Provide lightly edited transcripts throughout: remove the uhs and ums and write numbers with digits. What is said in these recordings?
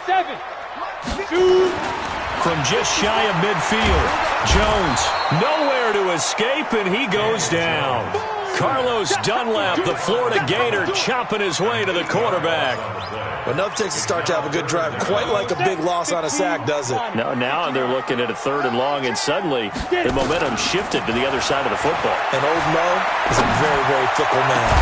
7. 2. From just shy of midfield, Jones nowhere to escape, and he goes down. Carlos Dunlap, the Florida Gator, chopping his way to the quarterback. Well, enough takes to start to have a good drive. Quite like a big loss on a sack, does it? No, now they're looking at a 3rd and long, and suddenly the momentum shifted to the other side of the football. And Old Mo is a very, very fickle man.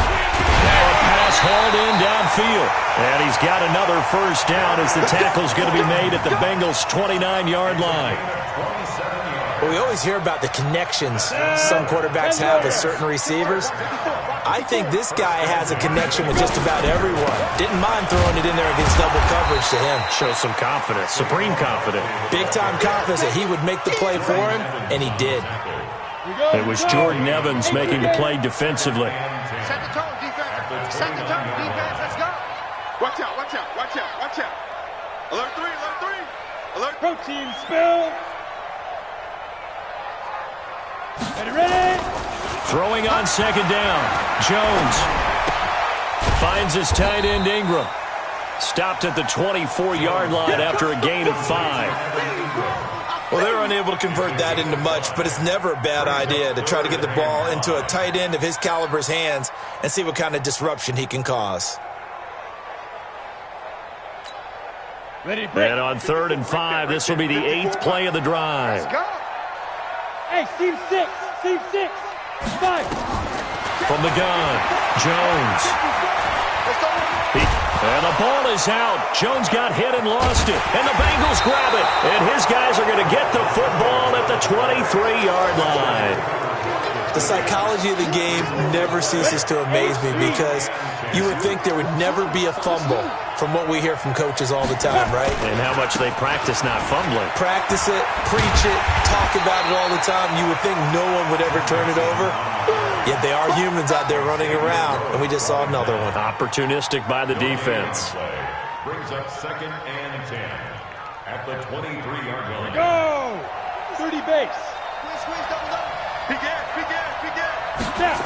Now a pass hauled in downfield. And he's got another first down as the tackle's going to be made at the Bengals' 29-yard line. Well, we always hear about the connections some quarterbacks have with certain receivers. I think this guy has a connection with just about everyone. Didn't mind throwing it in there against double coverage to him. Shows some confidence, supreme confidence. Big-time confidence that he would make the play for him, and he did. It was Jordan Evans making the play defensively. Set the tone, defense. Set the tone, defense. Let's go. Watch out, watch out, watch out, watch out. Alert 3, alert 3. Alert. Protein spill. Ready? Throwing on 2nd down. Jones finds his tight end Ingram. Stopped at the 24-yard line after a gain of 5. Well, they were unable to convert that into much, but it's never a bad idea to try to get the ball into a tight end of his caliber's hands and see what kind of disruption he can cause. Ready, break. And on 3rd and 5, this will be the 8th play of the drive. Let's go. Hey, Steve 6. Steve 6. 5. From the gun, Jones. And the ball is out. Jones got hit and lost it. And the Bengals grab it. And his guys are going to get the football at the 23-yard line. The psychology of the game never ceases to amaze me because you would think there would never be a fumble from what we hear from coaches all the time, right? And how much they practice not fumbling. Practice it, preach it, talk about it all the time. You would think no one would ever turn it over. Yet they are humans out there running around, and we just saw another one. Opportunistic by the defense. Brings up 2nd and 10 at the 23-yard line. Go. 30 base. Squeeze, double down. Begin. Snap.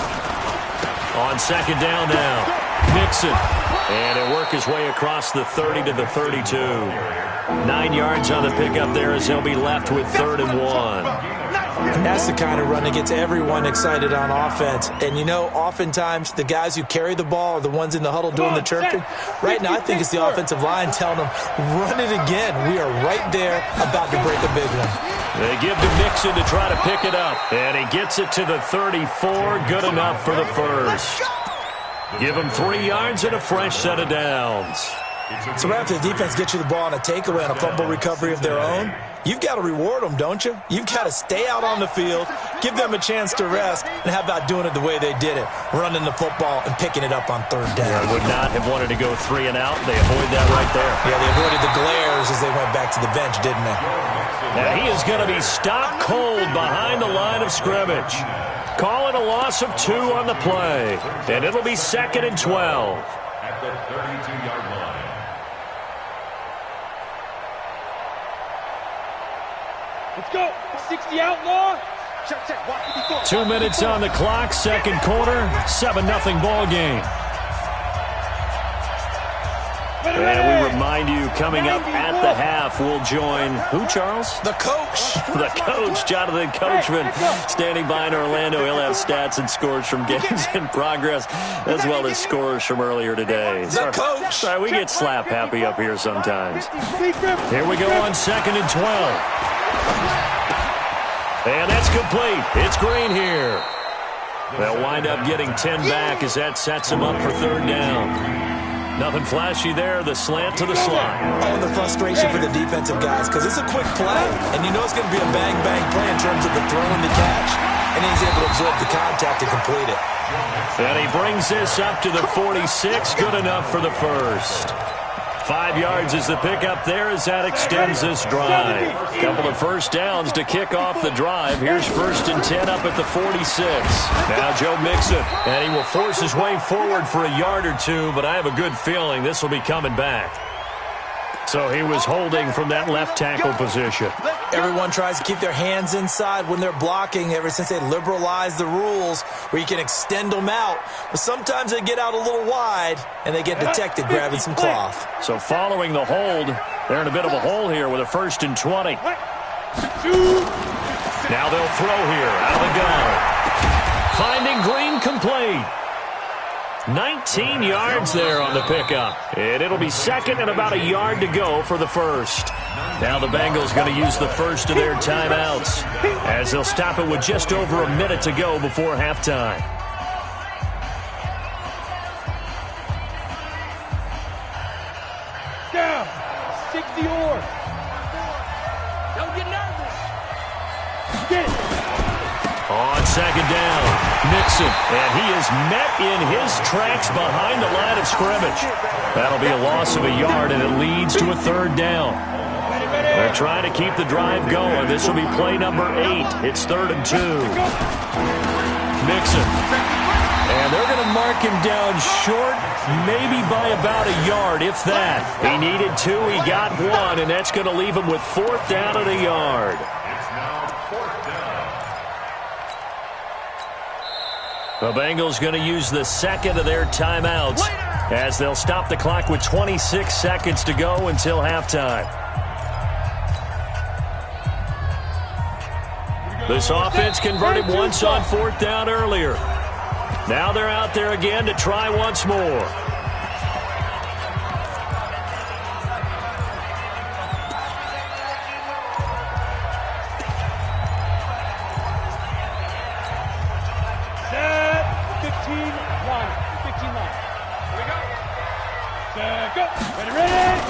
On 2nd down now, Mixon. And he'll work his way across the 30 to the 32. 9 yards on the pickup there as he'll be left with 3rd and 1. And that's the kind of run that gets everyone excited on offense. And, you know, oftentimes the guys who carry the ball are the ones in the huddle doing the chirping. Right now, I think it's the offensive line telling them, run it again. We are right there about to break a big one. They give to Mixon to try to pick it up. And he gets it to the 34. Good enough for the first. Give him 3 yards and a fresh set of downs. So after the defense gets you the ball on a takeaway on a fumble recovery of their own, you've got to reward them, don't you? You've got to stay out on the field, give them a chance to rest, and how about doing it the way they did it, running the football and picking it up on 3rd down. They would not have wanted to go 3 and out. They avoid that right there. Yeah, they avoided the glares as they went back to the bench, didn't they? Now he is going to be stopped cold behind the line of scrimmage. Call it a loss of 2 on the play, and it'll be 2nd and 12. At the 32-yard line. Let's go. 60 outlaw. Check, check. Watch it before. 2 minutes on the clock, 2nd quarter, 7-0 ball game. And we remind you, coming up at the half, we'll join who, Charles? The coach. The coach, Jonathan Coachman, standing by in Orlando. He'll have stats and scores from games in progress, as well as scores from earlier today. The coach. Sorry, we get slap happy up here sometimes. Here we go on 2nd and 12. And that's complete. It's Green here. They'll wind up getting 10 back as that sets them up for 3rd down. Nothing flashy there. The slant to the slot. Oh, and the frustration for the defensive guys because it's a quick play, and you know it's going to be a bang-bang play in terms of the throw and the catch, and he's able to absorb the contact to complete it. And he brings this up to the 46. Good enough for the first. 5 yards is the pickup there as that extends this drive. Couple of first downs to kick off the drive. Here's 1st and 10 up at the 46. Now Joe Mixon, and he will force his way forward for a yard or 2, but I have a good feeling this will be coming back. So he was holding from that left tackle position. Everyone tries to keep their hands inside when they're blocking ever since they liberalized the rules where you can extend them out. But sometimes they get out a little wide, and they get detected grabbing some cloth. So following the hold, they're in a bit of a hole here with a 1st and 20. Now they'll throw here out of the gun. Finding Green complete. 19 yards there on the pickup. And it'll be 2nd and about a yard to go for the 1st. Now the Bengals going to use the first of their timeouts as they'll stop it with just over a minute to go before halftime. Down. 60 or. Don't get nervous. Get it. On 2nd down, Mixon, and he is met in his tracks behind the line of scrimmage. That'll be a loss of a yard, and it leads to a 3rd down. They're trying to keep the drive going. This will be play number 8. It's 3rd and 2. Mixon. And they're going to mark him down short, maybe by about a yard, if that. He needed 2, he got 1, and that's going to leave him with 4th down and a yard. It's now 4th down. The Bengals going to use the 2nd of their timeouts as they'll stop the clock with 26 seconds to go until halftime. This offense converted once on 4th down earlier. Now they're out there again to try once more. Set. 15 line. 15 line. Here we go. Set. Go. Ready.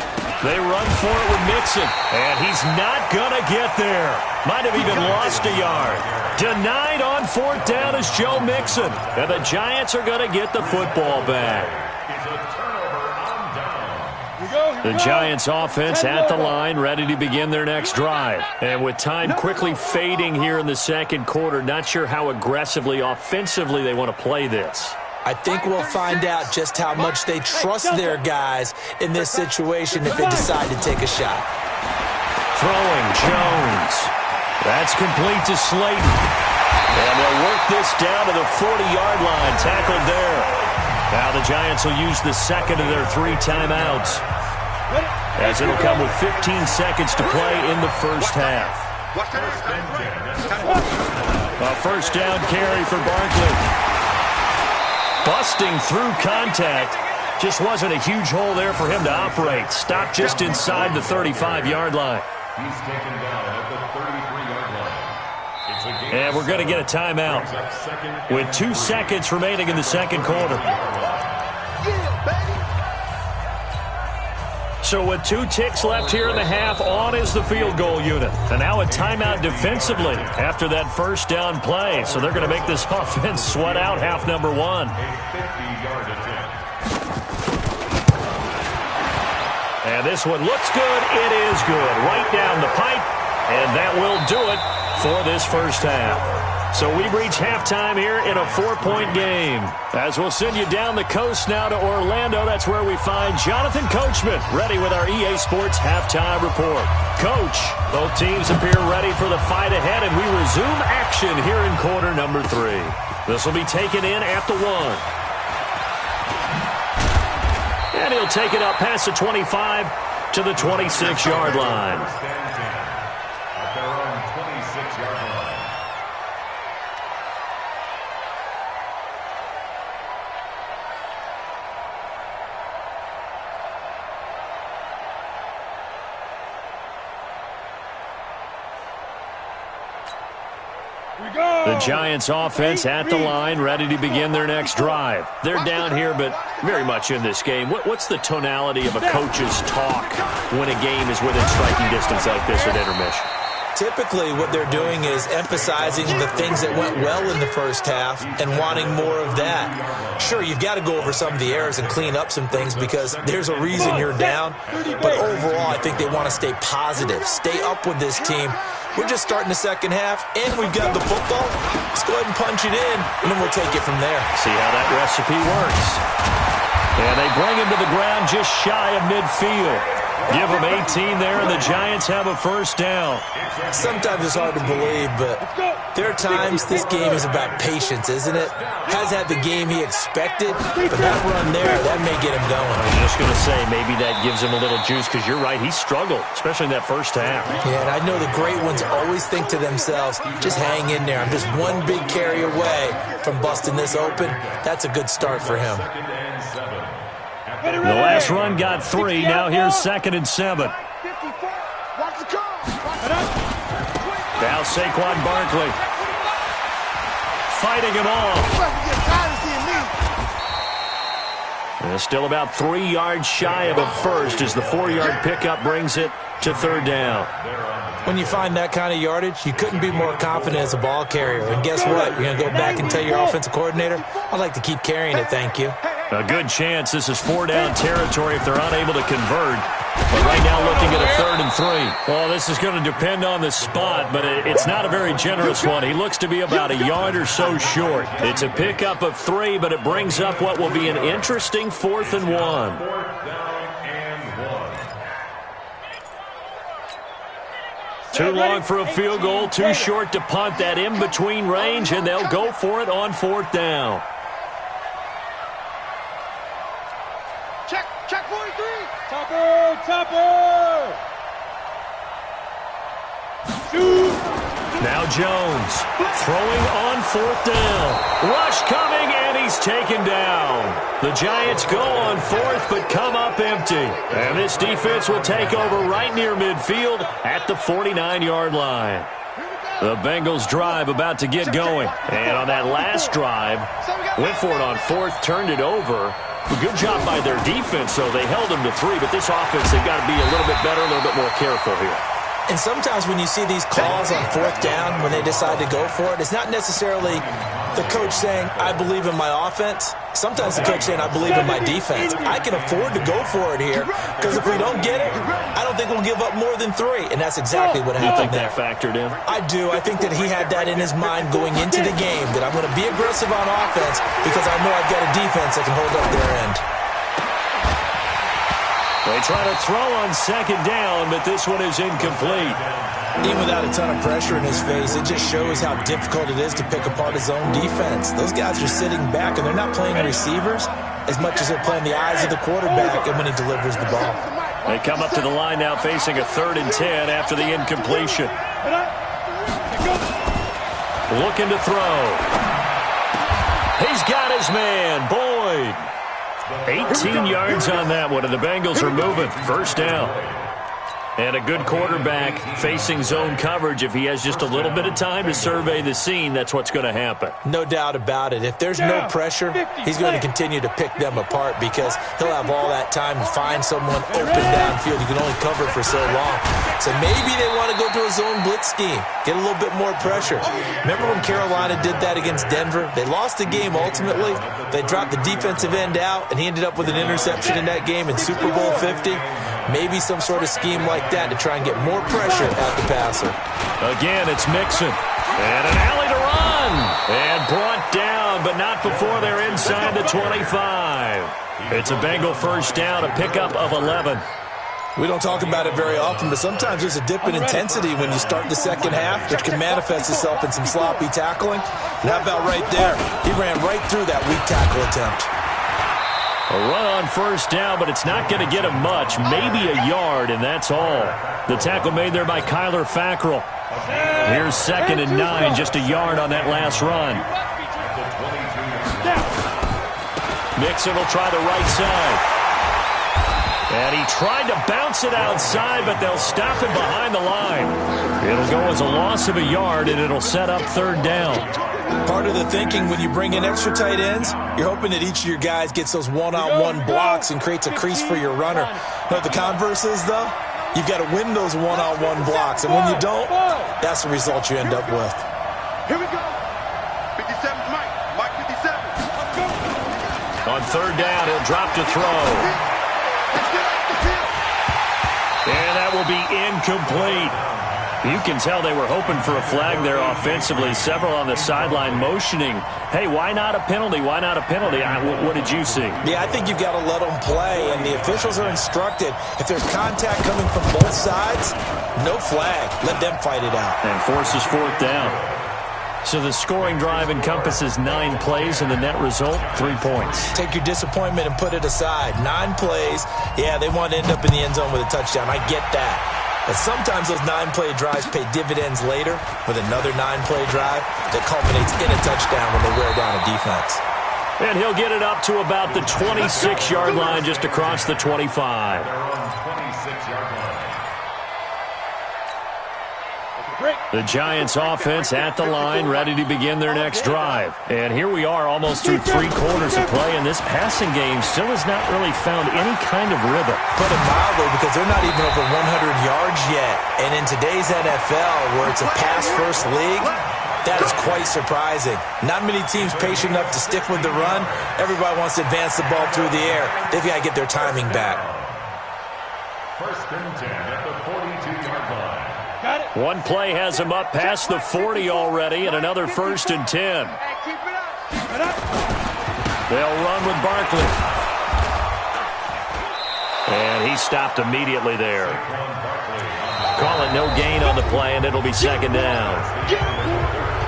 They run for it with Mixon, and he's not going to get there. Might have even lost a yard. Denied on 4th down is Joe Mixon, and the Giants are going to get the football back. It's a turnover on down. The Giants offense at the line, ready to begin their next drive. And with time quickly fading here in the 2nd quarter, not sure how aggressively, offensively they want to play this. I think we'll find out just how much they trust their guys in this situation if they decide to take a shot. Throwing, Jones. That's complete to Slayton. And they'll work this down to the 40-yard line, tackled there. Now the Giants will use the 2nd of their 3 timeouts, as it'll come with 15 seconds to play in the 1st half. A 1st down carry for Barkley. Busting through contact. Just wasn't a huge hole there for him to operate. Stopped just inside the 35-yard line. He's taken down at the 33-yard line. It's a game. And we're going to get a timeout with 2 seconds remaining in the 2nd quarter. So with 2 ticks left here in the half, on is the field goal unit. And now a timeout defensively after that 1st down play. So they're going to make this offense sweat out half number 1. A 50-yard attempt. And this one looks good. It is good. Right down the pipe. And that will do it for this 1st half. So we've reached halftime here in a 4-point game. As we'll send you down the coast now to Orlando, that's where we find Jonathan Coachman, ready with our EA Sports Halftime Report. Coach, both teams appear ready for the fight ahead, and we resume action here in quarter number 3. This will be taken in at the 1. And he'll take it up past the 25 to the 26-yard line. At their own 26-yard line. The Giants offense at the line, ready to begin their next drive. They're down here, but very much in this game. What's the tonality of a coach's talk when a game is within striking distance like this at intermission? Typically, what they're doing is emphasizing the things that went well in the 1st half and wanting more of that. Sure, you've got to go over some of the errors and clean up some things because there's a reason you're down. But overall, I think they want to stay positive, stay up with this team. We're just starting the 2nd half, and we've got the football. Let's go ahead and punch it in, and then we'll take it from there. See how that recipe works. And they bring him to the ground just shy of midfield. Give them 18 there, and the Giants have a first down. Sometimes it's hard to believe, but there are times this game is about patience, isn't it? Has had the game he expected, but that run there, that may get him going. I was just going to say, maybe that gives him a little juice, because you're right, he struggled, especially in that first half. Yeah, and I know the great ones always think to themselves, just hang in there. I'm just one big carry away from busting this open. That's a good start for him. The last run got 3. Now here's 2nd and 7. Now Saquon Barkley fighting him off. And still about 3 yards shy of a first as the 4-yard pickup brings it to 3rd down. When you find that kind of yardage, you couldn't be more confident as a ball carrier. And guess what? You're going to go back and tell your offensive coordinator, I'd like to keep carrying it, thank you. A good chance this is 4-down territory if they're unable to convert. But right now looking at a 3rd and 3. Well, this is going to depend on the spot, but it's not a very generous one. He looks to be about a yard or so short. It's a pickup of 3, but it brings up what will be an interesting 4th and 1. Too long for a field goal, too short to punt that in-between range, and they'll go for it on 4th down. Check 43. Topper. Shoot. Now Jones throwing on 4th down. Rush coming, and he's taken down. The Giants go on 4th, but come up empty. And this defense will take over right near midfield at the 49-yard line. The Bengals drive about to get going. And on that last drive, went for it on 4th, turned it over. Good job by their defense, though. They held them to 3, but this offense, they've got to be a little bit better, a little bit more careful here. And sometimes when you see these calls on 4th down, when they decide to go for it, it's not necessarily the coach saying, I believe in my offense. Sometimes the coach saying, I believe in my defense. I can afford to go for it here, because if we don't get it, I don't think we'll give up more than 3. And that's exactly what happened there. You think that factored in? I do. I think that he had that in his mind going into the game, that I'm going to be aggressive on offense because I know I've got a defense that can hold up their end. They try to throw on 2nd down, but this one is incomplete. Even without a ton of pressure in his face, it just shows how difficult it is to pick apart his own defense. Those guys are sitting back, and they're not playing receivers as much as they're playing the eyes of the quarterback and when he delivers the ball. They come up to the line now facing a 3rd and 10 after the incompletion. Looking to throw. He's got his man, Boyd. 18 yards on that one, and the Bengals are moving. 1st down. And a good quarterback facing zone coverage. If he has just a little bit of time to survey the scene, that's what's going to happen. No doubt about it. If there's no pressure, he's going to continue to pick them apart because he'll have all that time to find someone open downfield. You can only cover for so long. So maybe they want to go to a zone blitz scheme, get a little bit more pressure. Remember when Carolina did that against Denver? They lost the game ultimately. They dropped the defensive end out, and he ended up with an interception in that game in Super Bowl 50. Maybe some sort of scheme like that to try and get more pressure at the passer. Again, it's Mixon. And an alley to run. And brought down, but not before they're inside the 25. It's a Bengal 1st down, a pickup of 11. We don't talk about it very often, but sometimes there's a dip in intensity when you start the 2nd half, which can manifest itself in some sloppy tackling. And how about right there? He ran right through that weak tackle attempt. A run on 1st down, but it's not going to get him much. Maybe a yard, and that's all. The tackle made there by Kyler Fackrell. Here's 2nd and 9, just a yard on that last run. Mixon will try the right side. And he tried to bounce it outside, but they'll stop him behind the line. It'll go as a loss of a yard, and it'll set up 3rd down. Part of the thinking when you bring in extra tight ends, you're hoping that each of your guys gets those one-on-one blocks and creates a crease for your runner. But the converse is, though, you've got to win those one-on-one blocks. And when you don't, that's the result you end up with. Here we go. 57 Mike. Mike 57. On 3rd down, he'll drop to throw. And that will be incomplete. You can tell they were hoping for a flag there offensively. Several on the sideline motioning, hey, why not a penalty? Why not a penalty? What did you see? Yeah, I think you've got to let them play, and the officials are instructed. If there's contact coming from both sides, no flag. Let them fight it out. And forces fourth down. So the scoring drive encompasses 9 plays, and the net result, 3 points. Take your disappointment and put it aside. 9 plays. Yeah, they want to end up in the end zone with a touchdown. I get that. But sometimes those 9-play drives pay dividends later with another 9-play drive that culminates in a touchdown when they wear down a defense. And he'll get it up to about the 26-yard line, just across the 25. They're on 26-yard line. The Giants offense at the line, ready to begin their next drive. And here we are almost through 3 quarters of play, and this passing game still has not really found any kind of rhythm. Put it mildly, because they're not even over 100 yards yet. And in today's NFL, where it's a pass-first league, that is quite surprising. Not many teams patient enough to stick with the run. Everybody wants to advance the ball through the air. They've got to get their timing back. First and 10 at the 42-yard line. One play has him up past the 40 already, and another first and 10. They'll run with Barkley. And he stopped immediately there. Call it no gain on the play, and it'll be second down.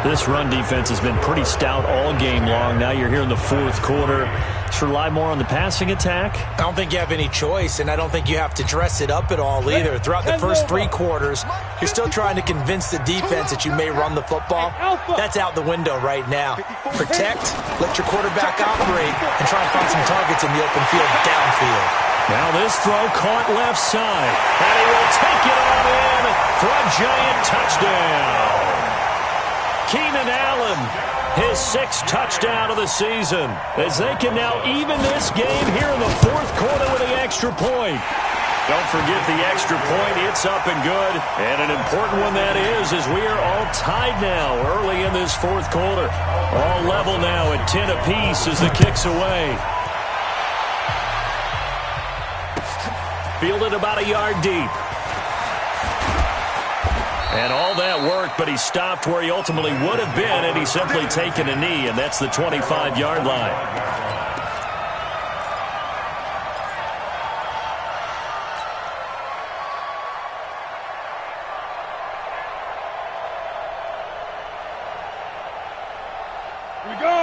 This run defense has been pretty stout all game long. Now you're here in the fourth quarter. Should rely more on the passing attack? I don't think you have any choice, and I don't think you have to dress it up at all either. Throughout the first 3 quarters, you're still trying to convince the defense that you may run the football. That's out the window right now. Protect, let your quarterback operate, and try and find some targets in the open field downfield. Now this throw caught left side, and he will take it on in for a giant touchdown. Keenan Allen, his 6th touchdown of the season, as they can now even this game here in the fourth quarter with the extra point. Don't forget the extra point. It's up and good, and an important one that is, as we are all tied now early in this fourth quarter. All level now at 10 apiece as the kick's away. Fielded about a yard deep. And all that worked, but he stopped where he ultimately would have been, and he's simply taken a knee, and that's the 25-yard line.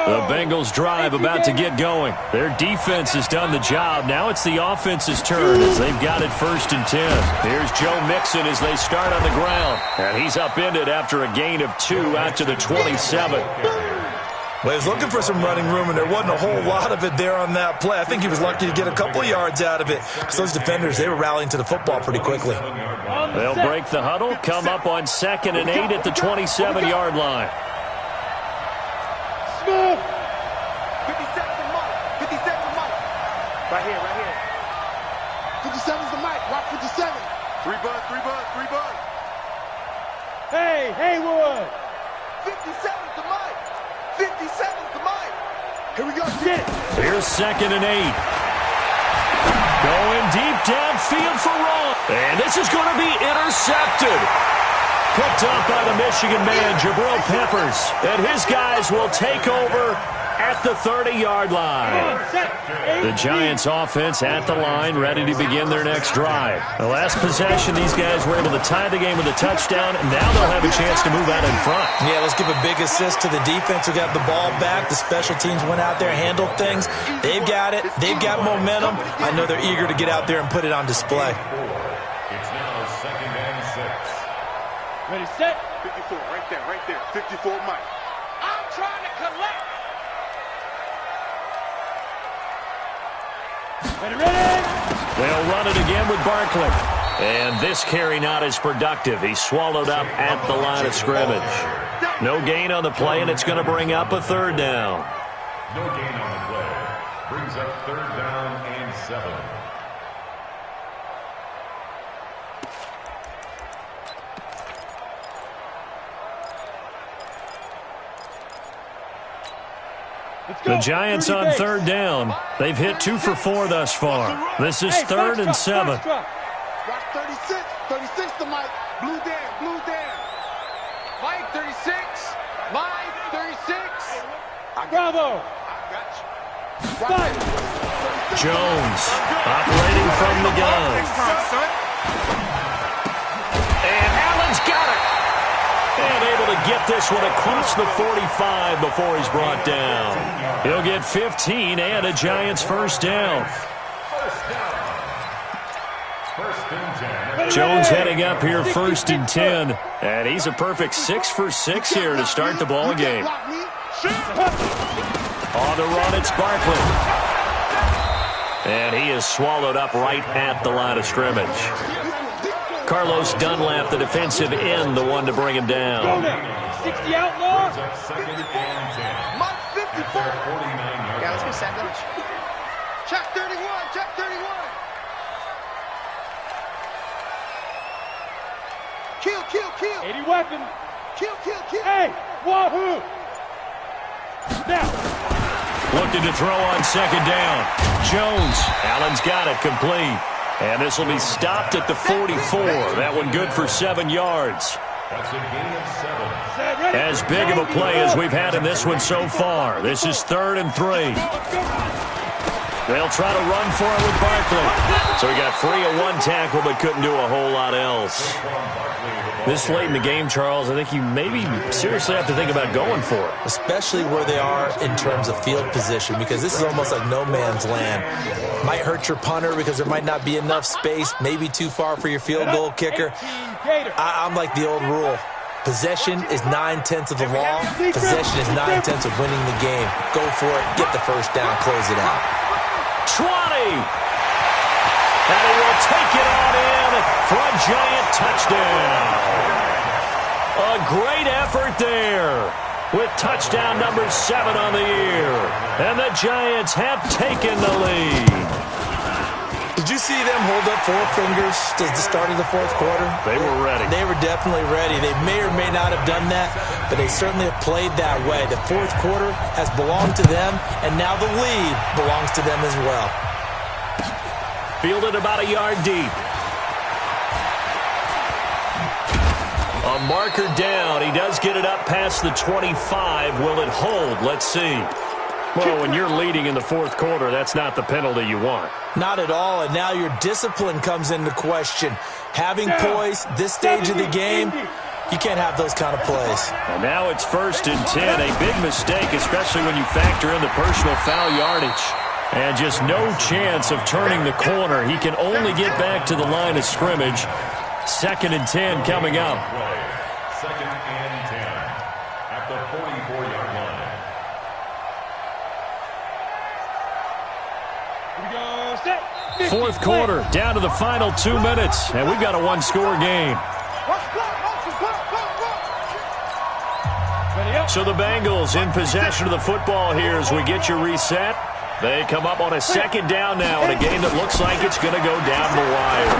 The Bengals drive about to get going. Their defense has done the job. Now it's the offense's turn as they've got it first and 10. Here's Joe Mixon as they start on the ground. And he's upended after a gain of 2 out to the 27. Well, he was looking for some running room, and there wasn't a whole lot of it there on that play. I think he was lucky to get a couple of yards out of it. So those defenders, they were rallying to the football pretty quickly. They'll break the huddle, come up on 2nd and 8 at the 27-yard line. 57 the mic. 57 the mic. Right here, right here. 57's the mic. Rock 57. 3 buzz, 3 buzz, 3 buzz. Hey, Haywood. 57's the mic. 57's the mic. Here we go. Get it. Here's 2nd and 8. Going deep downfield for Ron. And this is going to be intercepted. Picked up by the Michigan man, Jabril Peppers. And his guys will take over at the 30-yard line. The Giants offense at the line, ready to begin their next drive. The last possession, these guys were able to tie the game with a touchdown, and now they'll have a chance to move out in front. Yeah, let's give a big assist to the defense who got the ball back. The special teams went out there, handled things. They've got it. They've got momentum. I know they're eager to get out there and put it on display. It's now 2nd and 6. Ready, set. 54, right there, right there. 54 mic. I'm trying to collect. Ready. They'll run it again with Barkley. And this carry not as productive. He's swallowed up at the line of scrimmage. No gain on the play, and it's going to bring up a 3rd down. No gain on the play. Brings up 3rd down and 7. The Giants on 3rd down. They've hit 2 for 4 thus far. This is 3rd and 7. Rock 36. 36 the mic. Blue down, blue down. Mike 36. Mike 36. Bravo. Fight. Jones operating from the gun. And Allen's got it. And able to get this one across the 45 before he's brought down. He'll get 15 and a Giants first down. Jones heading up here, 1st and 10. And he's a perfect 6 for 6 here to start the ball game. On the run, it's Barkley. And he is swallowed up right at the line of scrimmage. Carlos Dunlap, the defensive end, the one to bring him down. 60 outlaw. Mike 54. Yeah, let's go sandwich. Check 31. Check 31. Kill, kill, kill. 80 weapon. Kill, kill, kill. Hey, wahoo. Now. Looking to throw on 2nd down. Jones. Allen's got it complete. And this will be stopped at the 44. That one good for 7 yards. That's a gain of 7. As big of a play as we've had in this one so far. This is 3rd and 3. They'll try to run for it with Barkley. So he got free of 1 tackle but couldn't do a whole lot else. This late in the game, Charles, I think you maybe seriously have to think about going for it. Especially where they are in terms of field position, because this is almost like no man's land. Might hurt your punter because there might not be enough space, maybe too far for your field goal kicker. I'm like the old rule. Possession is 9/10 of the law. Possession is 9/10 of winning the game. Go for it, get the first down, close it out. 20! And he will take it on in for a Giant touchdown. A great effort there with touchdown number 7 on the year. And the Giants have taken the lead. Did you see them hold up 4 fingers at the start of the 4th quarter? They were ready. They were definitely ready. They may or may not have done that, but they certainly have played that way. The 4th quarter has belonged to them, and now the lead belongs to them as well. Fielded about a yard deep. A marker down. He does get it up past the 25. Will it hold? Let's see. Well, when you're leading in the 4th quarter, that's not the penalty you want. Not at all, and now your discipline comes into question. Having poise, this stage of the game, you can't have those kind of plays. And now it's 1st and 10. A big mistake, especially when you factor in the personal foul yardage. And just no chance of turning the corner. He can only get back to the line of scrimmage. 2nd and 10 coming up. 2nd and 10 at the 44-yard line. Here we go. Set. 4th quarter, down to the final 2 minutes. And we've got a 1-score game. So the Bengals in possession of the football here as we get your reset. They come up on a 2nd down now in a game that looks like it's going to go down the wire.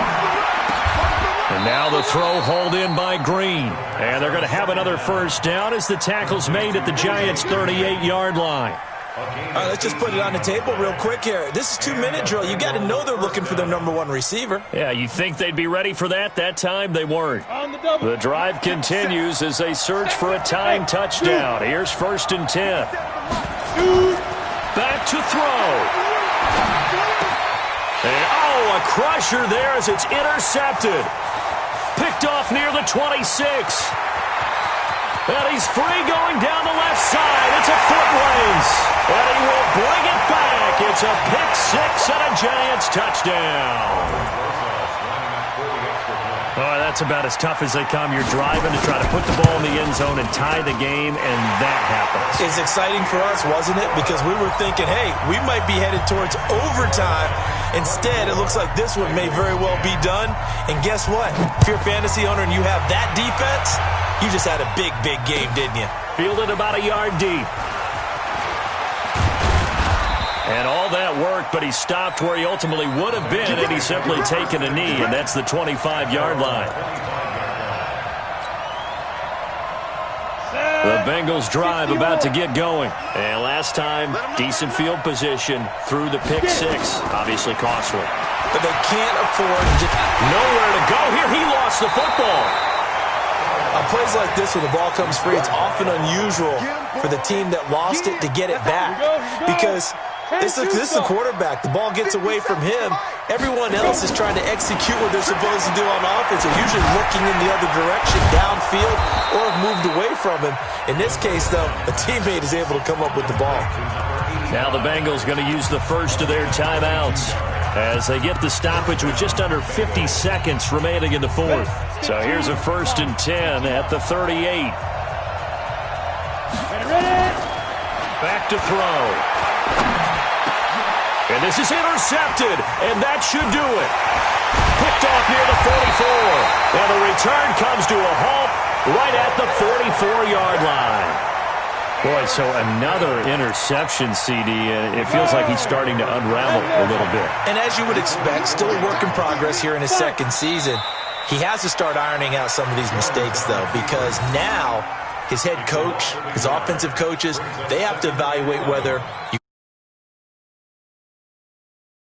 And now the throw hauled in by Green. And they're going to have another first down as the tackle's made at the Giants' 38-yard line. All right, let's just put it on the table real quick here. This is 2-minute drill. You got to know they're looking for their number 1 receiver. Yeah, you think they'd be ready for that? That time they weren't. On the double. The drive continues as they search for a time touchdown. Here's 1st and 10. Back to throw. And, a crusher there as it's intercepted. Picked off near the 26. And he's free going down the left side. It's a foot race. And he will bring it back. It's a pick 6 and a Giants touchdown. Oh, that's about as tough as they come. You're driving to try to put the ball in the end zone and tie the game, and that happens. It's exciting for us, wasn't it? Because we were thinking, hey, we might be headed towards overtime. Instead, it looks like this one may very well be done. And guess what? If you're a fantasy owner and you have that defense, you just had a big, big game, didn't you? Fielded about a yard deep. And all that worked, but he stopped where he ultimately would have been had he simply taken a knee, and that's the 25-yard line. The Bengals drive about to get going. And last time, decent field position through the pick 6, obviously costly. but they can't afford just nowhere to go here. He lost the football. On plays like this, when the ball comes free, it's often unusual for the team that lost it to get it back because this is the quarterback. The ball gets away from him. Everyone else is trying to execute what they're supposed to do on offense. They're usually looking in the other direction, downfield, or have moved away from him. In this case, though, a teammate is able to come up with the ball. Now the Bengals going to use the first of their timeouts as they get the stoppage with just under 50 seconds remaining in the fourth. So here's a 1st and 10 at the 38. Back to throw. And this is intercepted, and that should do it. Picked off near the 44. And the return comes to a halt right at the 44-yard line. Boy, so another interception, CD. It feels like he's starting to unravel a little bit. And as you would expect, still a work in progress here in his second season. He has to start ironing out some of these mistakes, though, because now his head coach, his offensive coaches, they have to evaluate whether you